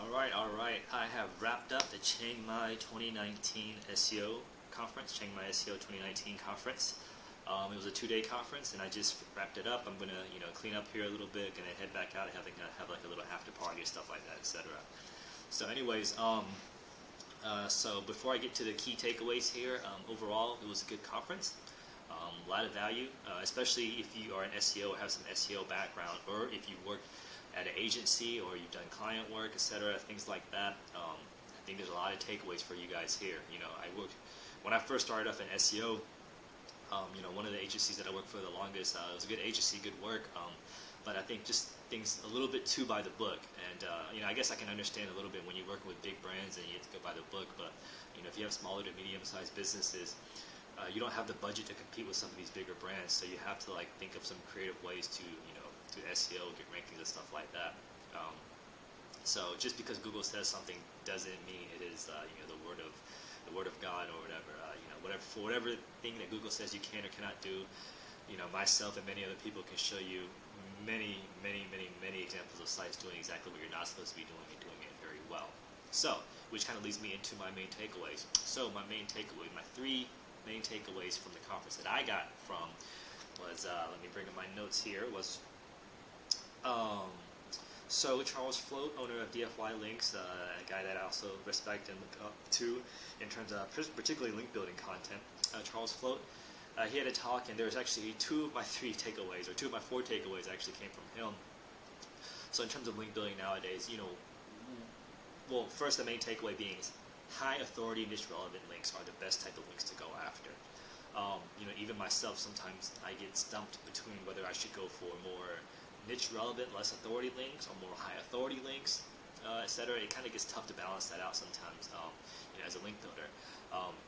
All right. I have wrapped up the Chiang Mai 2019 SEO conference, Chiang Mai SEO 2019 conference. It was a 2-day conference, and I just wrapped it up. I'm gonna, clean up here a little bit, gonna head back out, have like a little after party and stuff like that, etc. So, anyways, so before I get to the key takeaways here, overall it was a good conference. A lot of value, especially if you are an SEO or have some SEO background, or if you work at an agency or you've done client work, etc., things like that. I think there's a lot of takeaways for you guys here. When I first started off in SEO, one of the agencies that I worked for the longest, it was a good agency, good work, but I think just things a little bit too by the book. And I guess I can understand a little bit when you're working with big brands and you have to go by the book, but if you have smaller to medium-sized businesses, you don't have the budget to compete with some of these bigger brands, so you have to think of some creative ways to to SEO, get rankings and stuff like that. So just because Google says something doesn't mean it is the word of God or whatever. For whatever thing that Google says you can or cannot do, myself and many other people can show you many examples of sites doing exactly what you're not supposed to be doing and doing it very well. So, which kind of leads me into my main takeaways. So my three main takeaways from the conference that I got from was, let me bring up my notes here, was so Charles Float, owner of DFY Links, a guy that I also respect and look up to in terms of particularly link building content, Charles Float, he had a talk, and there's actually two of my four takeaways actually came from him. So in terms of link building nowadays, well, first the main takeaway being is high authority niche relevant links are the best type of links to go after. Even myself, sometimes I get stumped between whether I should go for more niche relevant, less authority links, or more high authority links, etc. It kind of gets tough to balance that out sometimes, as a link builder.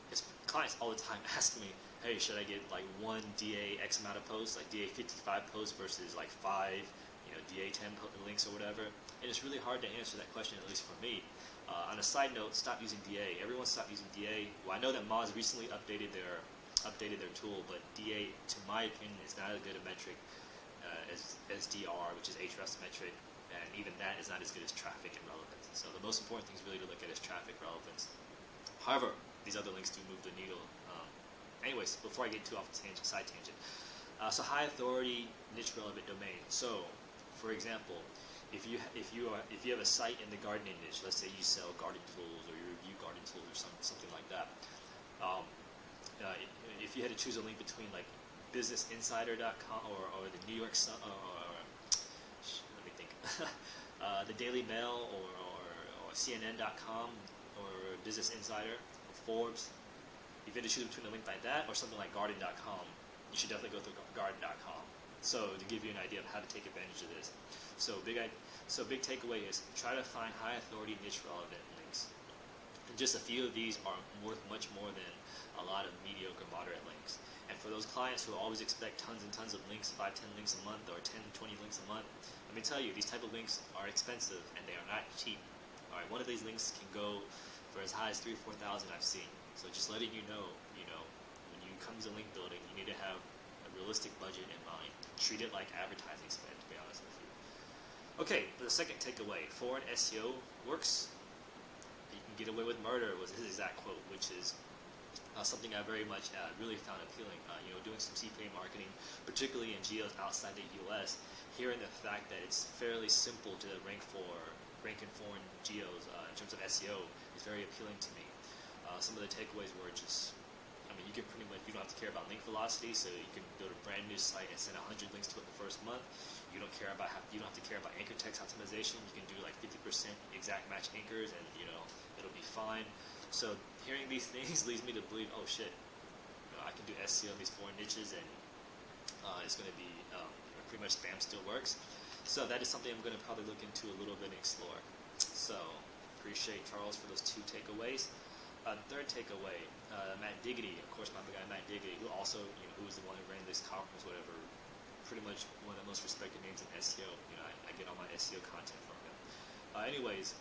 Because clients all the time ask me, hey, should I get one DA X amount of posts, like DA 55 posts versus 5, DA 10 links or whatever? And it's really hard to answer that question, at least for me. On a side note, stop using DA. Everyone stopped using DA. Well, I know that Moz recently updated their tool, but DA, to my opinion, is not as good a metric as DR, which is Ahrefs metric, and even that is not as good as traffic and relevance. So the most important thing is really to look at is traffic relevance. However, these other links do move the needle. Anyways, before I get too off the side tangent, so high authority niche relevant domain. So, for example, if you have a site in the gardening niche, let's say you sell garden tools or you review garden tools or something like that. If you had to choose a link between businessinsider.com or the New York Sun, let me think, the Daily Mail or CNN.com or Business Insider or Forbes, if you had to choose between a link like that or something like Garden.com, you should definitely go through Garden.com. So to give you an idea of how to take advantage of this, so big takeaway is try to find high authority niche relevant links. And just a few of these are worth much more than a lot of mediocre moderate links. And for those clients who always expect tons and tons of links, 5, 10 links a month or 10, 20 links a month, let me tell you, these type of links are expensive and they are not cheap. All right, one of these links can go for as high as 3,000 or 4,000 I've seen. So just letting you know, when you come to link building, you need to have a realistic budget in mind. Treat it like advertising spend, to be honest with you. Okay, the second takeaway, foreign SEO works. You can get away with murder was his exact quote, which is something I very much really found appealing. Doing some CPA marketing, particularly in geos outside the U.S., hearing the fact that it's fairly simple to rank in foreign geos in terms of SEO is very appealing to me. Some of the takeaways were just, you can pretty much, you don't have to care about link velocity, so you can build a brand new site and send 100 links to it the first month. You don't have to care about anchor text optimization. You can do 50% exact match anchors, and it'll be fine. So hearing these things leads me to believe, oh shit, I can do SEO in these foreign niches, and it's going to be pretty much spam still works. So that is something I'm going to probably look into a little bit and explore. So appreciate Charles for those two takeaways. Third takeaway, Matt Diggity, of course, my guy Matt Diggity, who also, who was the one who ran this conference, whatever, pretty much one of the most respected names in SEO. I get all my SEO content from him. Anyways,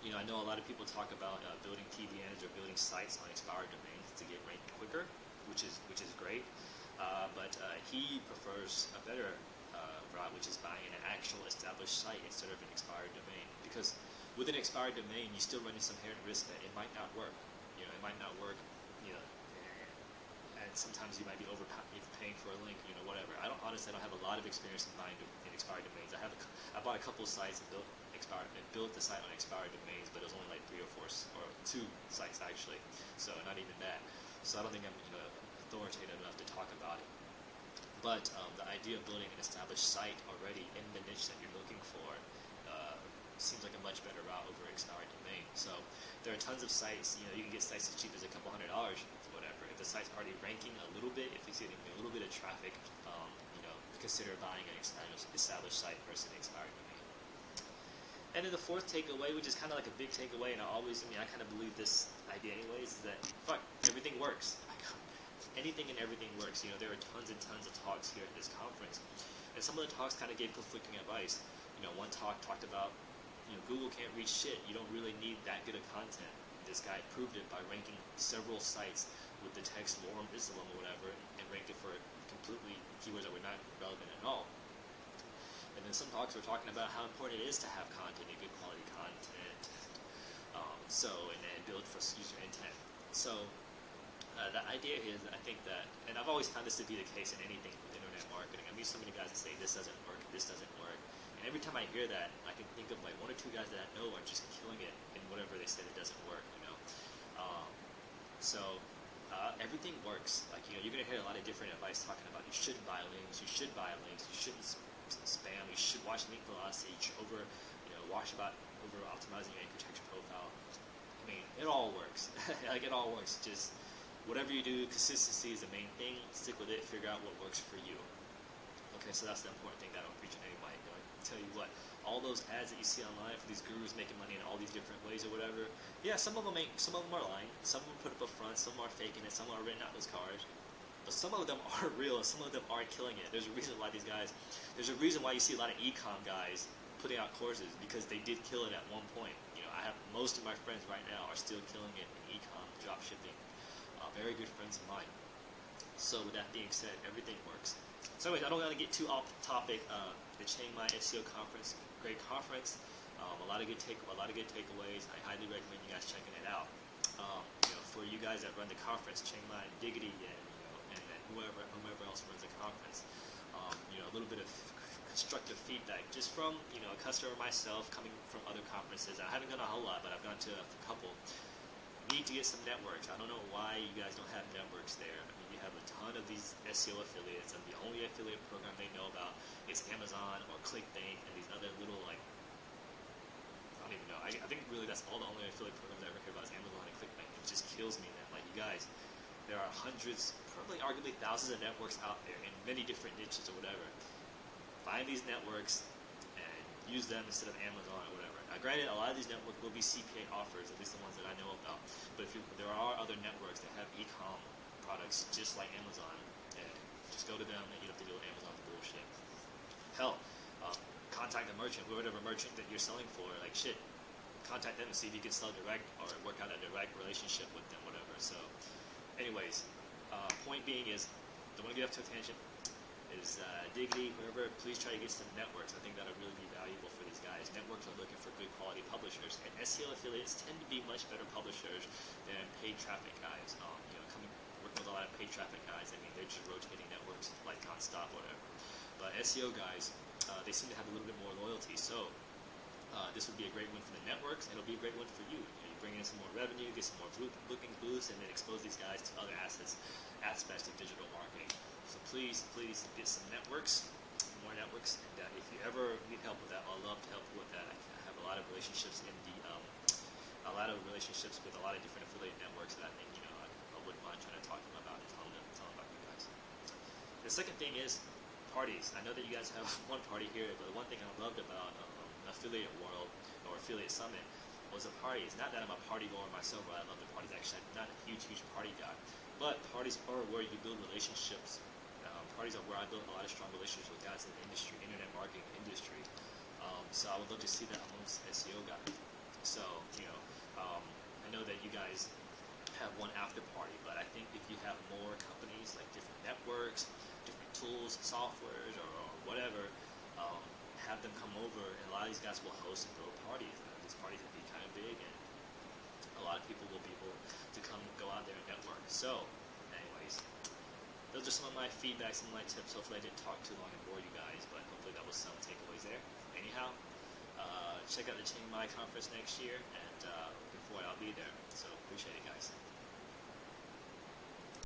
I know a lot of people talk about building TVNs or building sites on expired domains to get ranked quicker, which is great. But he prefers a better route, which is buying an actual established site instead of an expired domain, because with an expired domain, you still run some inherent risk that it might not work. It might not work. And sometimes you might be overpaying for a link. Whatever. I don't have a lot of experience in buying in expired domains. I bought a couple of sites and built the site on expired domains, but it was only like 3 or 4 or 2 sites actually. So not even that. So I don't think I'm authoritative enough to talk about it. But the idea of building an established site already in the niche that you're looking for seems like a much better route over expired domain. So there are tons of sites. You can get sites as cheap as a couple $100 or whatever. If the site's already ranking a little bit, if it's getting a little bit of traffic, consider buying an established site versus an expired domain. And then the fourth takeaway, which is kind of like a big takeaway, and I kind of believe this idea anyways, is that everything works. Anything and everything works. There are tons and tons of talks here at this conference, and some of the talks kind of gave conflicting advice. One talk talked about, Google can't reach shit. You don't really need that good of content. This guy proved it by ranking several sites with the text lorem ipsum or whatever, and ranked it for completely keywords that were not relevant at all. And then some talks were talking about how important it is to have content and good quality content. And then build for user intent. So the idea is, I think that, and I've always found this to be the case in anything with internet marketing. I meet so many guys that say this doesn't work, this doesn't work. And every time I hear that, I can think of like 1 or 2 guys that I know are just killing it in whatever they say that doesn't work, everything works. You're going to hear a lot of different advice talking about you shouldn't buy links, you should buy links, you shouldn't spam, you should watch link velocity, you should watch about over optimizing your anchor text profile. It all works. It all works. Just whatever you do, consistency is the main thing. Stick with it, figure out what works for you. Okay, so that's the important thing that I don't preach on anybody. Tell you what, all those ads that you see online for these gurus making money in all these different ways or whatever, yeah, some of them are lying, some of them put up a front, some are faking it, some are written out those cards, but some of them are real and some of them are killing it. There's a reason why there's a reason why you see a lot of e-com guys putting out courses, because they did kill it at one point. I have most of my friends right now are still killing it in e-com, drop shipping, very good friends of mine. So with that being said, everything works. So anyways, I don't want to get too off topic. The Chiang Mai SEO conference, great conference. A lot of good takeaways. I highly recommend you guys checking it out. For you guys that run the conference, Chiang Mai, Diggity, and whomever else runs the conference, a little bit of constructive feedback just from a customer myself coming from other conferences. I haven't gone a whole lot, but I've gone to a couple. Need to get some networks. I don't know why you guys don't have networks there. You have a ton of these SEO affiliates, and the only affiliate program they know about is Amazon or ClickBank and these other little I don't even know. I think really that's all the only affiliate programs I ever hear about is Amazon and ClickBank. It just kills me that you guys, there are hundreds, probably arguably thousands of networks out there in many different niches or whatever. Find these networks and use them instead of Amazon or whatever. Now, granted, a lot of these networks will be CPA offers, at least the ones that I know about. But there are other networks that have e-com products just like Amazon, and just go to them, and you don't have to deal with Amazon's bullshit. Hell, contact the merchant, whatever merchant that you're selling for, contact them and see if you can sell direct or work out a direct relationship with them, whatever. So, anyways, point being is, don't want to get up to a tangent. Is Diggity, whoever, please try to get some networks. I think that would really be valuable for these guys. Networks are looking for good quality publishers, and SEO affiliates tend to be much better publishers than paid traffic guys. Working with a lot of paid traffic guys, they're just rotating networks like nonstop, whatever. But SEO guys, they seem to have a little bit more loyalty. So this would be a great win for the networks, and it'll be a great win for you. You bring in some more revenue, get some more booking boosts, and then expose these guys to other aspects of digital marketing. So please get some networks, more networks, and if you ever need help with that, I'd love to help you with that. I have a lot of relationships with a lot of different affiliate networks that I think I wouldn't mind trying to talk to them about and tell them about you guys. The second thing is parties. I know that you guys have one party here, but the one thing I loved about affiliate world or affiliate summit was a party. It's not that I'm a party goer myself, but I love the parties. Actually, I'm not a huge party guy, but parties are where you build relationships. Parties are where I built a lot of strong relationships with guys in the industry, internet marketing industry. So I would love to see that amongst SEO guys. So, I know that you guys have one after party, but I think if you have more companies, like different networks, different tools, softwares, or whatever, have them come over, and a lot of these guys will host and throw parties. These parties would be people will be able to go out there and network. So, anyways, those are some of my feedback, some of my tips. Hopefully I didn't talk too long and bore you guys, but hopefully that was some takeaways there. Anyhow, check out the Chiang Mai conference next year, and looking forward, I'll be there. So appreciate it, guys.